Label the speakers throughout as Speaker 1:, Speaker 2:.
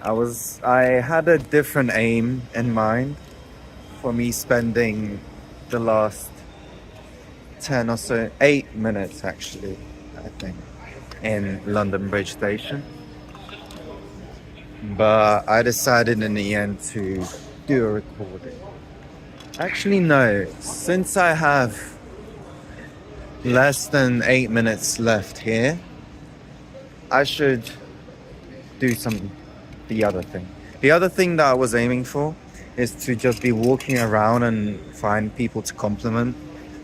Speaker 1: I had a different aim in mind for me spending the last 10 or so, 8 minutes actually, I think, in London Bridge Station. But I decided in the end to do a recording. Actually, no, since I have less than 8 minutes left here, I should do the other thing. The other thing that I was aiming for is to just be walking around and find people to compliment,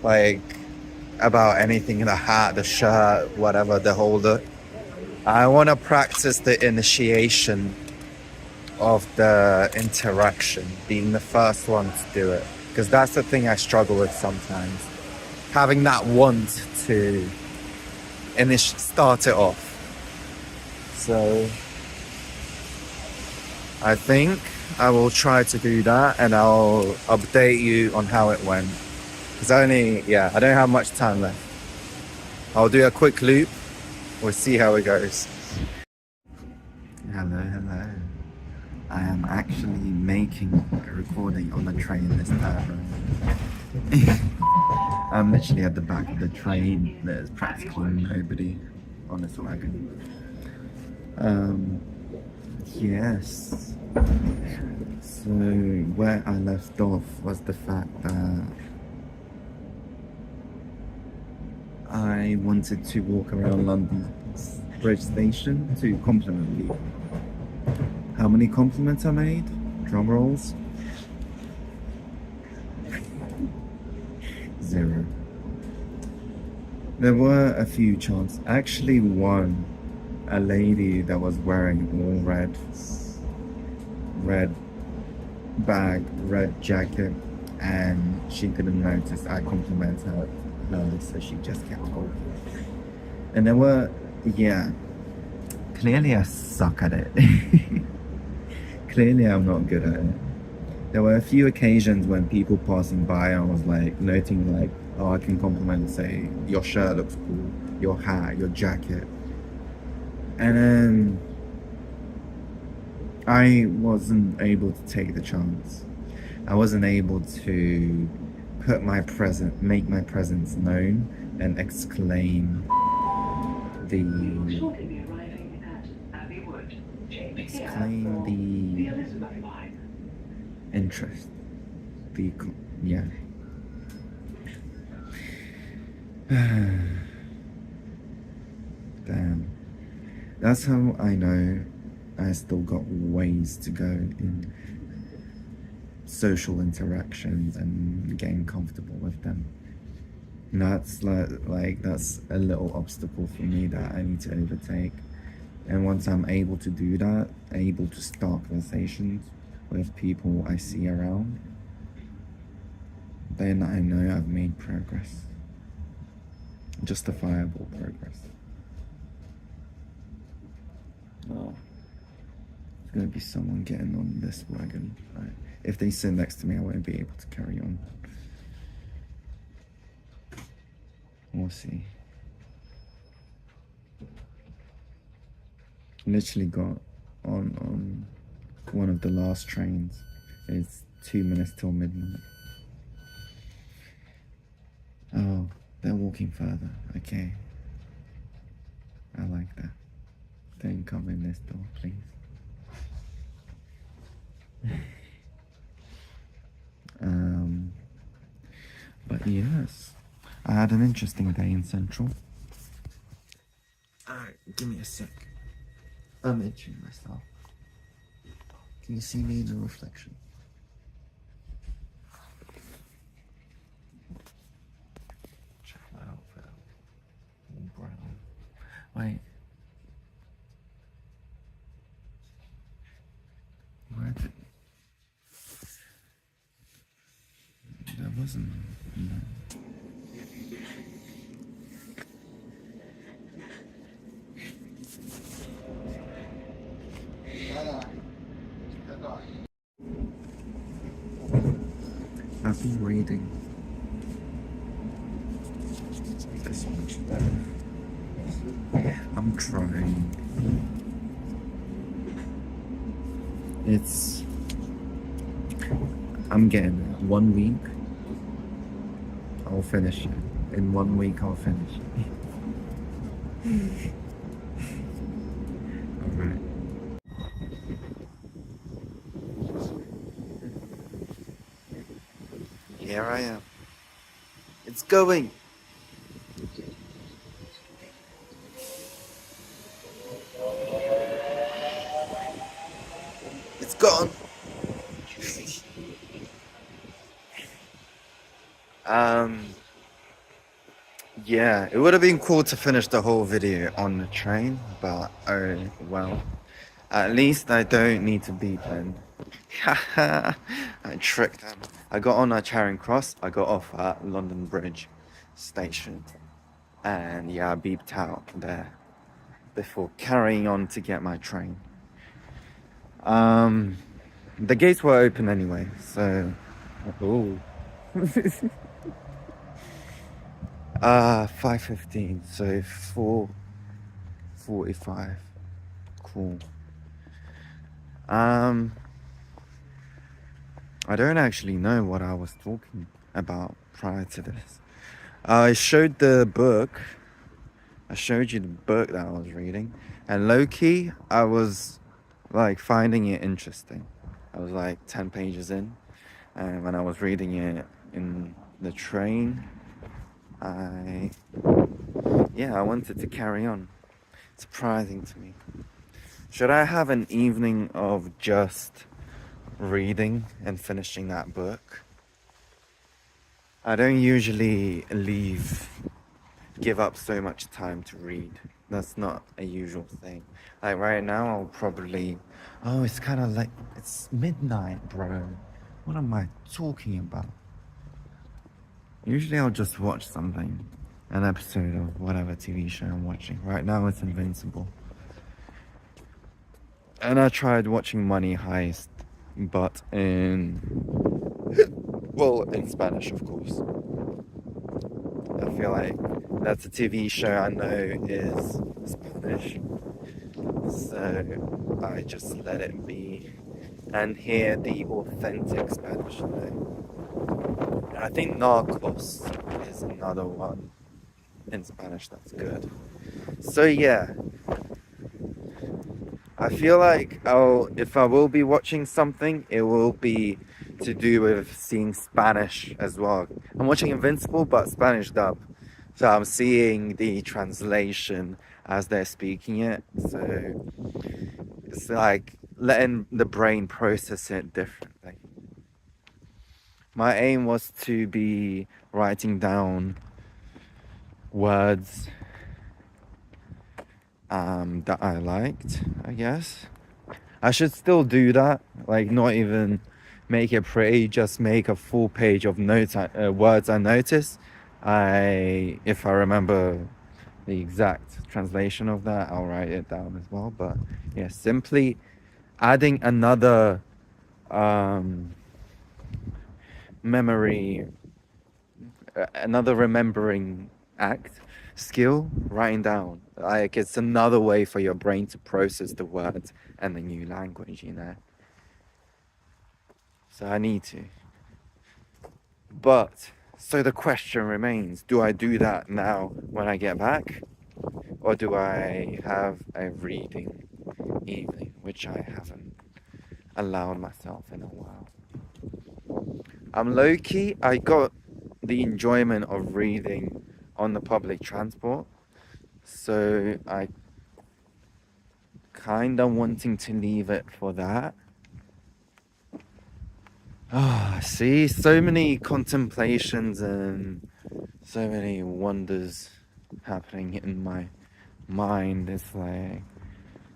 Speaker 1: like about anything, the hat, the shirt, whatever, the holder. I want to practice the initiation of the interaction, being the first one to do it, because that's the thing I struggle with sometimes. Having that want to start it off. So I think I will try to do that, and I'll update you on how it went. Because I don't have much time left. I'll do a quick loop. We'll see how it goes. Hello. I am actually making a recording on the train this time. I'm literally at the back of the train. There's practically nobody on this wagon. Yes. So where I left off was the fact that I wanted to walk around London Bridge Station to compliment people. How many compliments I made? Drum rolls. 0. There were a few chances. Actually, one, a lady that was wearing all red bag, red jacket, and she couldn't notice I complimented her, so she just kept going. And there were, clearly I suck at it. Clearly I'm not good at it. There were a few occasions when people passing by, I was like noting like, oh, I can compliment and say, your shirt looks cool, your hat, your jacket. And then I wasn't able to take the chance. I wasn't able to make my presence known and exclaim the interest. Damn. That's how I know I still got ways to go in social interactions and getting comfortable with them. And that's that's a little obstacle for me that I need to overtake. And once I'm able to do that, able to start conversations with people I see around, then I know I've made progress. Justifiable progress. Oh, there's gonna be someone getting on this wagon. If they sit next to me, I won't be able to carry on. We'll see. Literally got on one of the last trains. It's 2 minutes till midnight. Oh, they're walking further. Okay. I like that. Don't come in this door, please. But yes, I had an interesting day in Central. Alright, give me a sec. I'm itching myself. Can you see me in the reflection? Check my outfit out. All brown. Wait. Where did... There wasn't... No. I've been reading this much better. I'm trying. It's I'm getting it. 1 week I'll finish it. In 1 week I'll finish it. Alright. Here I am. It's going. It's gone. um Yeah, it would have been cool to finish the whole video on the train, but oh well. At least I don't need to beep then. Haha, I tricked them. I got on at Charing Cross, I got off at London Bridge station. And yeah, I beeped out there before carrying on to get my train. The gates were open anyway, so... Oh. 5:15, so 4:45. Cool. I don't actually know what I was talking about prior to this. I showed the book. I showed you the book that I was reading, and low-key, I was like finding it interesting. I was like 10 pages in, and when I was reading it in the train, I wanted to carry on. Surprising to me. Should I have an evening of just reading and finishing that book? I don't usually give up so much time to read. That's not a usual thing. Like right now, I'll probably... Oh, it's kind of like... It's midnight, bro. What am I talking about? Usually I'll just watch something. An episode of whatever TV show I'm watching. Right now it's Invincible. And I tried watching Money Heist, but in Spanish, of course. I feel like that's a TV show I know is Spanish, so I just let it be and hear the authentic Spanish name. And I think Narcos is another one in Spanish that's good. So yeah, I feel like if I will be watching something, it will be to do with seeing Spanish as well. I'm watching Invincible, but Spanish dub. So I'm seeing the translation as they're speaking it. So it's like letting the brain process it differently. My aim was to be writing down words that I liked, I guess. I should still do that, like not even make it pretty, just make a full page of notes, words I noticed. If I remember the exact translation of that, I'll write it down as well. But yeah, simply adding another another remembering act, skill, writing down. Like it's another way for your brain to process the words and the new language, you know. So I need to. But so the question remains, do I do that now when I get back? Or do I have a reading evening, which I haven't allowed myself in a while. I'm low-key, I got the enjoyment of reading on the public transport, so I kinda wanting to leave it for that. See, so many contemplations and so many wonders happening in my mind. It's like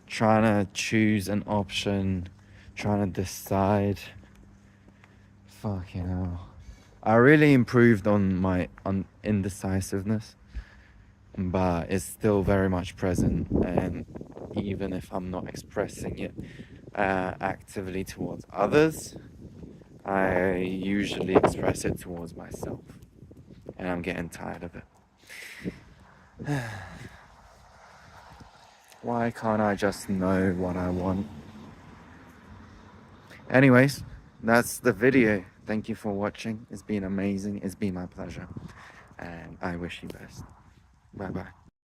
Speaker 1: trying to choose an option, trying to decide. Fucking hell. I really improved on my indecisiveness, but it's still very much present, and even if I'm not expressing it actively towards others, I usually express it towards myself, and I'm getting tired of it. Why can't I just know what I want? Anyways, that's the video. Thank you for watching. It's been amazing. It's been my pleasure. And I wish you best. Bye bye.